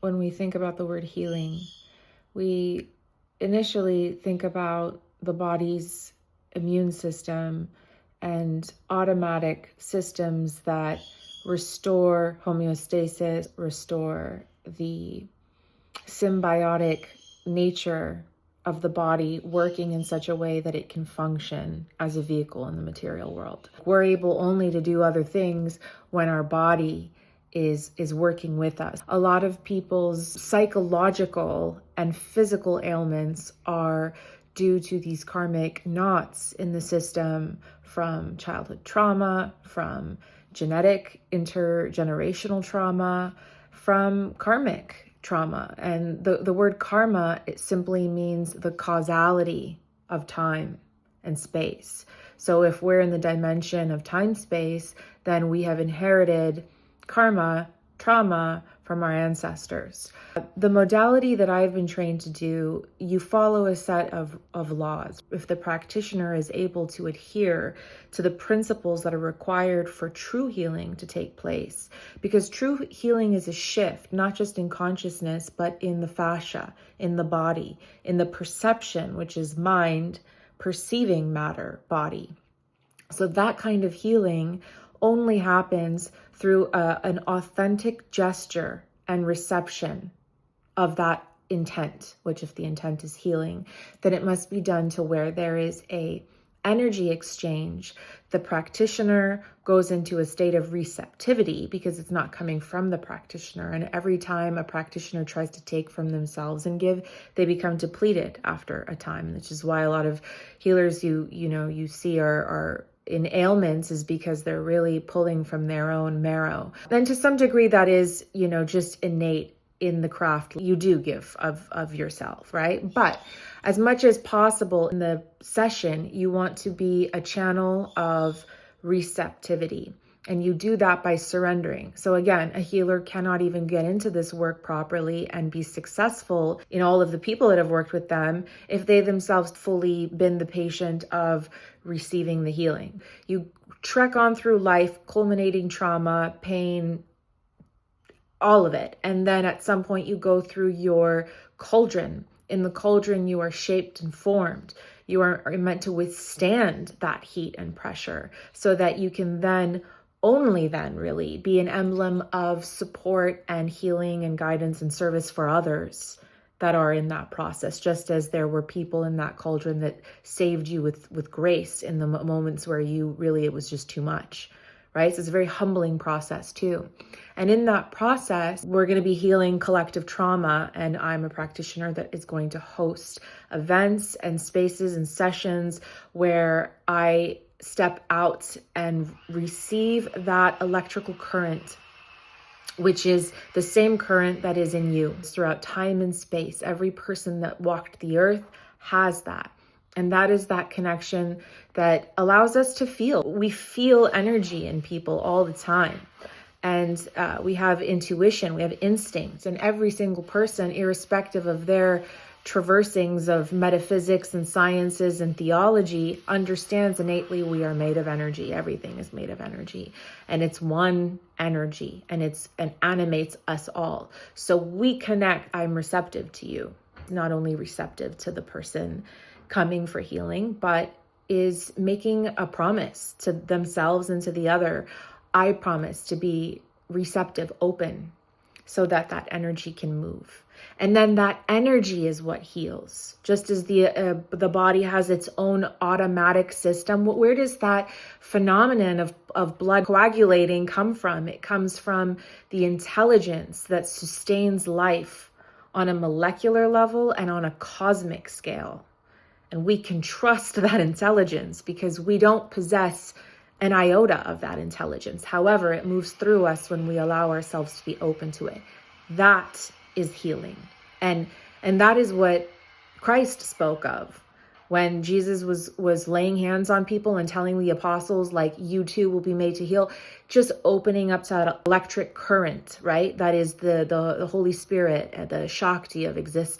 when we think about the word healing, we initially think about the body's immune system and automatic systems that restore homeostasis, restore the symbiotic nature of the body working in such a way that it can function as a vehicle in the material world. We're able only to do other things when our body is working with us. A lot of people's psychological and physical ailments are due to these karmic knots in the system from childhood trauma, from genetic intergenerational trauma, from karmic trauma. And the word karma, it simply means the causality of time and space. So if we're in the dimension of time space, then we have inherited karma, trauma from our ancestors. The modality that I've been trained to do, you follow a set of laws. If the practitioner is able to adhere to the principles that are required for true healing to take place, because true healing is a shift, not just in consciousness, but in the fascia, in the body, in the perception, which is mind, perceiving matter, body. So that kind of healing only happens through an authentic gesture and reception of that intent, which if the intent is healing, then it must be done to where there is a energy exchange. The practitioner goes into a state of receptivity because it's not coming from the practitioner. And every time a practitioner tries to take from themselves and give, they become depleted after a time, which is why a lot of healers you see are in ailments is because they're really pulling from their own marrow. And to some degree that is, just innate in the craft. You do give of yourself, right? But as much as possible in the session, you want to be a channel of receptivity. And you do that by surrendering. So again, a healer cannot even get into this work properly and be successful in all of the people that have worked with them if they themselves fully been the patient of receiving the healing. You trek on through life, culminating trauma, pain, all of it. And then at some point you go through your cauldron. In the cauldron, you are shaped and formed. You are meant to withstand that heat and pressure so that you can then only then really be an emblem of support and healing and guidance and service for others that are in that process, just as there were people in that cauldron that saved you with grace in the moments where it was just too much, right? So it's a very humbling process too. And in that process, we're going to be healing collective trauma. And I'm a practitioner that is going to host events and spaces and sessions where I step out and receive that electrical current, which is the same current that is in you throughout time and space. Every person that walked the earth has that. And that is that connection that allows us to feel. We feel energy in people all the time. And we have intuition, we have instincts, and every single person, irrespective of their traversing's of metaphysics and sciences and theology, understands innately we are made of energy. Everything is made of energy, and it's one energy, and animates us all. So we connect. I'm receptive to you, not only receptive to the person coming for healing, but is making a promise to themselves and to the other. I promise to be receptive, open, so that energy can move. And then that energy is what heals. Just as the body has its own automatic system, where does that phenomenon of blood coagulating come from? It comes from the intelligence that sustains life on a molecular level and on a cosmic scale. And we can trust that intelligence because we don't possess an iota of that intelligence. However, it moves through us when we allow ourselves to be open to it. That is healing. And that is what Christ spoke of when Jesus was laying hands on people and telling the apostles, like, you too will be made to heal, just opening up to that electric current, right? That is the Holy Spirit, the Shakti of existence.